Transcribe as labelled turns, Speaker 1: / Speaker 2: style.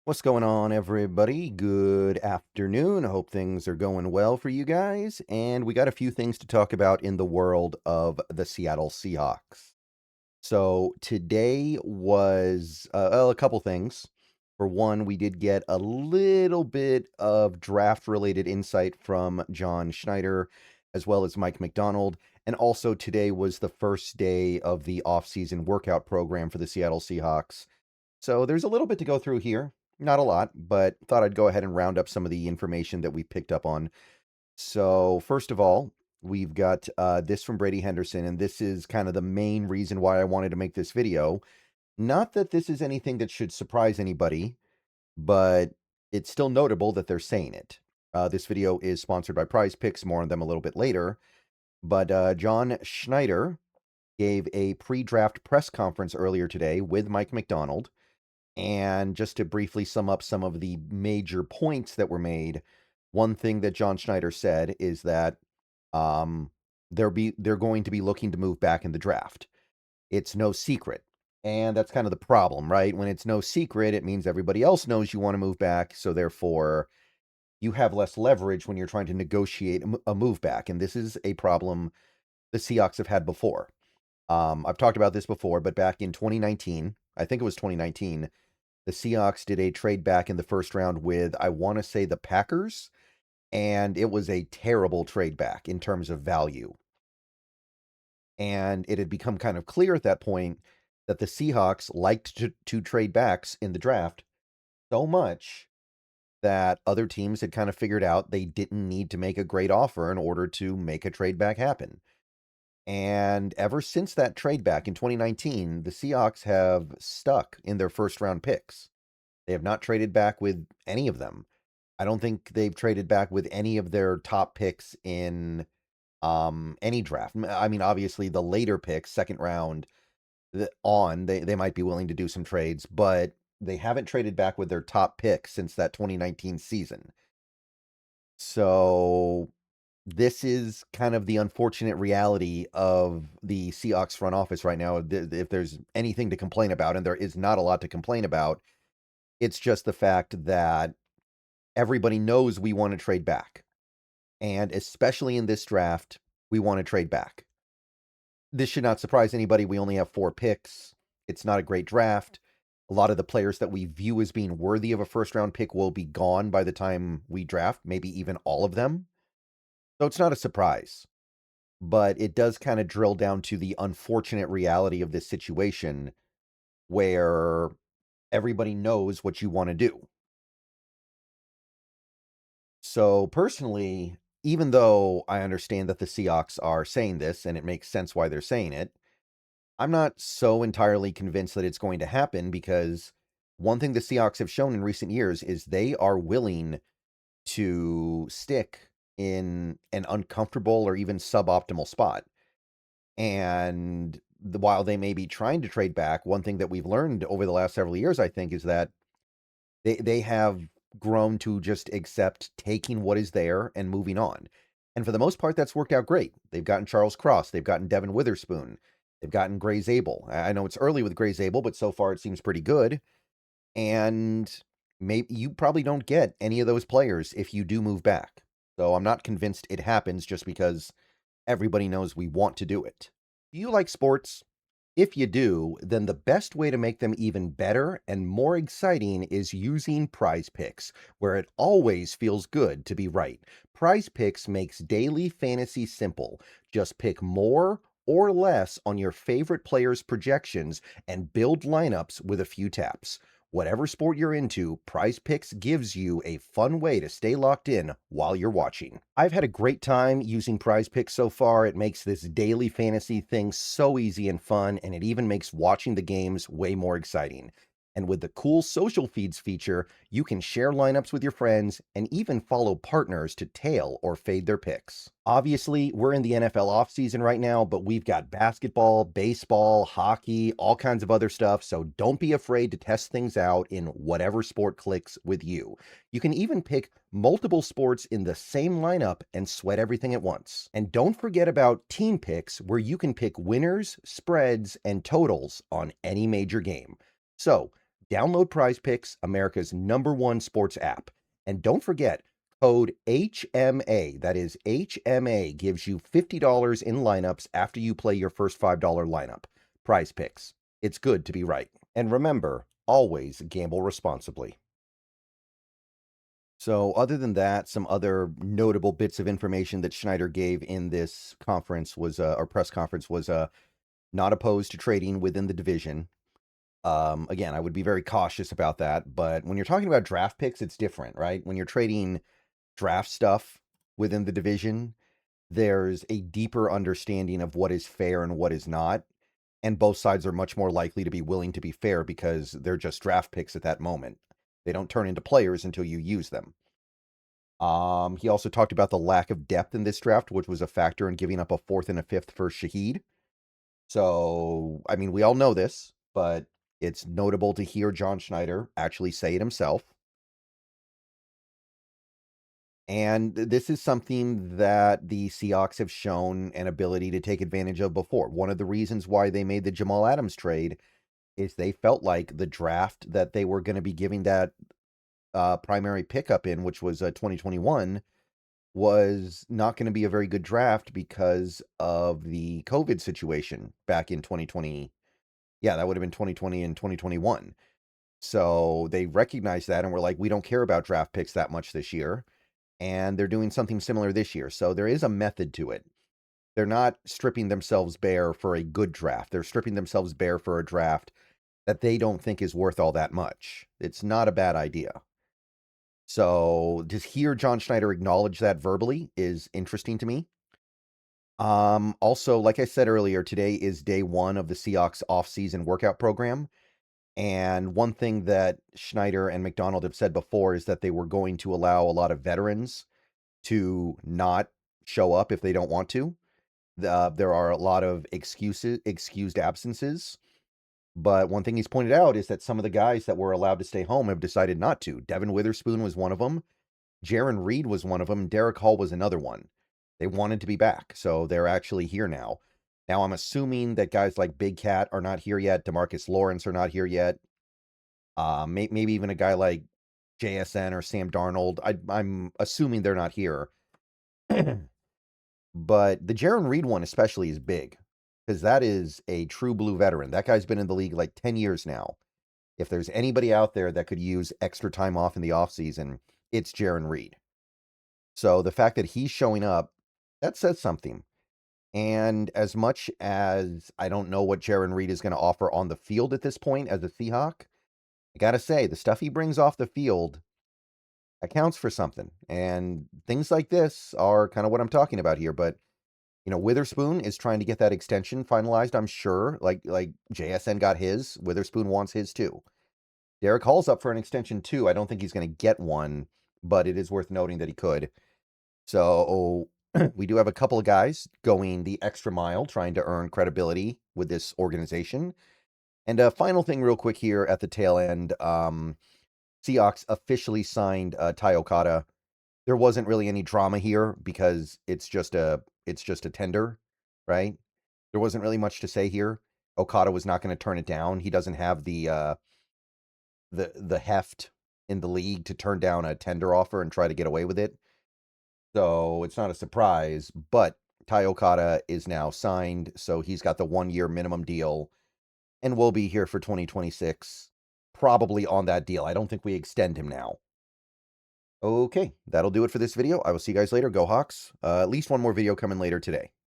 Speaker 1: What's going on, everybody? Good afternoon. I hope things are going well for you guys. And we got a few things to talk about in the world of the Seattle Seahawks. So today was a couple things. For one, we did get a little bit of draft-related insight from John Schneider, as well as Mike McDonald. And also today was the first day of the off-season workout program for the Seattle Seahawks. So there's a little bit to go through here. Not a lot, but thought I'd go ahead and round up some of the information that we picked up on. So first of all, we've got this from Brady Henderson, and this is kind of the main reason why I wanted to make this video. Not that this is anything that should surprise anybody, but it's still notable that they're saying it. This video is sponsored by Prize Picks, more on them a little bit later. But John Schneider gave a pre-draft press conference earlier today with Mike McDonald. And just to briefly sum up some of the major points that were made, one thing that John Schneider said is that um, they're going to be looking to move back in the draft. It's no secret. And that's kind of the problem, right? When it's no secret, it means everybody else knows you want to move back. So therefore, you have less leverage when you're trying to negotiate a move back. And this is a problem the Seahawks have had before. I've talked about this before, but back in 2019, I think it was 2019, the Seahawks did a trade back in the first round with, I want to say, the Packers, and it was a terrible trade back in terms of value. And it had become kind of clear at that point that the Seahawks liked to trade backs in the draft so much that other teams had kind of figured out they didn't need to make a great offer in order to make a trade back happen. And ever since that trade back in 2019, the Seahawks have stuck in their first round picks. They have not traded back with any of them. I don't think they've traded back with any of their top picks in any draft. I mean, obviously the later picks, second round they might be willing to do some trades, but they haven't traded back with their top picks since that 2019 season. So this is kind of the unfortunate reality of the Seahawks front office right now. If there's anything to complain about, and there is not a lot to complain about, it's just the fact that everybody knows we want to trade back. And especially in this draft, we want to trade back. This should not surprise anybody. We only have 4 picks. It's not a great draft. A lot of the players that we view as being worthy of a first round pick will be gone by the time we draft, maybe even all of them. So it's not a surprise. But it does kind of drill down to the unfortunate reality of this situation where everybody knows what you want to do. So personally, even though I understand that the Seahawks are saying this and it makes sense why they're saying it, I'm not so entirely convinced that it's going to happen because one thing the Seahawks have shown in recent years is they are willing to stick in an uncomfortable or even suboptimal spot. And while they may be trying to trade back, one thing that we've learned over the last several years, I think, is that they have grown to just accept taking what is there and moving on. And for the most part, that's worked out great. They've gotten Charles Cross. They've gotten Devin Witherspoon. They've gotten Gray Zabel. I know it's early with Gray Zabel, but so far it seems pretty good. And maybe you probably don't get any of those players if you do move back. So I'm not convinced it happens just because everybody knows we want to do it. Do you like sports? If you do, then the best way to make them even better and more exciting is using Prize Picks, where it always feels good to be right. Prize Picks makes daily fantasy simple. Just pick more or less on your favorite players' projections and build lineups with a few taps. Whatever sport you're into, Prize Picks gives you a fun way to stay locked in while you're watching. I've had a great time using Prize Picks so far. It makes this daily fantasy thing so easy and fun, and it even makes watching the games way more exciting. And with the cool social feeds feature, you can share lineups with your friends and even follow partners to tail or fade their picks. Obviously, we're in the NFL offseason right now, but we've got basketball, baseball, hockey, all kinds of other stuff, so don't be afraid to test things out in whatever sport clicks with you. You can even pick multiple sports in the same lineup and sweat everything at once. And don't forget about team picks, where you can pick winners, spreads, and totals on any major game. So, Download Prize Picks, America's #1 sports app. And don't forget, code HMA, that is HMA, gives you $50 in lineups after you play your first $5 lineup. Prize Picks. It's good to be right. And remember, always gamble responsibly. So other than that, some other notable bits of information that Schneider gave in this conference was, or press conference was, not opposed to trading within the division. Again, I would be very cautious about that, but when you're talking about draft picks, it's different, right? When you're trading draft stuff within the division, there's a deeper understanding of what is fair and what is not, and both sides are much more likely to be willing to be fair because they're just draft picks at that moment. They don't turn into players until you use them. He also talked about the lack of depth in this draft, which was a factor in giving up a 4th and a 5th for Shaheed. So, I mean, we all know this, but it's notable to hear John Schneider actually say it himself. And this is something that the Seahawks have shown an ability to take advantage of before. One of the reasons why they made the Jamal Adams trade is they felt like the draft that they were going to be giving that primary pickup in, which was 2021, was not going to be a very good draft because of the COVID situation back in 2020. Yeah, that would have been 2020 and 2021. So they recognized that and were like, we don't care about draft picks that much this year. And they're doing something similar this year. So there is a method to it. They're not stripping themselves bare for a good draft. They're stripping themselves bare for a draft that they don't think is worth all that much. It's not a bad idea. So to hear John Schneider acknowledge that verbally is interesting to me. Also, like I said earlier, today is day 1 of the Seahawks off-season workout program. And one thing that Schneider and Macdonald have said before is that they were going to allow a lot of veterans to not show up if they don't want to. There are a lot of excused absences. But one thing he's pointed out is that some of the guys that were allowed to stay home have decided not to. Devin Witherspoon was one of them. Jaron Reed was one of them. Derek Hall was another one. They wanted to be back, so they're actually here now. Now, I'm assuming that guys like Big Cat are not here yet. DeMarcus Lawrence are not here yet. Maybe even a guy like JSN or Sam Darnold. I'm assuming they're not here. But the Jaron Reed one especially is big because that is a true blue veteran. That guy's been in the league like 10 years now. If there's anybody out there that could use extra time off in the offseason, it's Jaron Reed. So the fact that he's showing up, that says something. And as much as I don't know what Jaron Reed is going to offer on the field at this point as a Seahawk, I got to say, the stuff he brings off the field accounts for something. And things like this are kind of what I'm talking about here. But, you know, Witherspoon is trying to get that extension finalized, I'm sure. Like JSN got his. Witherspoon wants his too. Derek Hall's up for an extension too. I don't think he's going to get one, but it is worth noting that he could. So we do have a couple of guys going the extra mile, trying to earn credibility with this organization. And a final thing real quick here at the tail end, Seahawks officially signed Ty Okada. There wasn't really any drama here because it's just a tender, right? There wasn't really much to say here. Okada was not going to turn it down. He doesn't have the heft in the league to turn down a tender offer and try to get away with it. So it's not a surprise, but Ty Okada is now signed, so he's got the 1-year minimum deal and will be here for 2026, probably on that deal. I don't think we extend him now. Okay, that'll do it for this video. I will see you guys later. Go Hawks. At least one more video coming later today.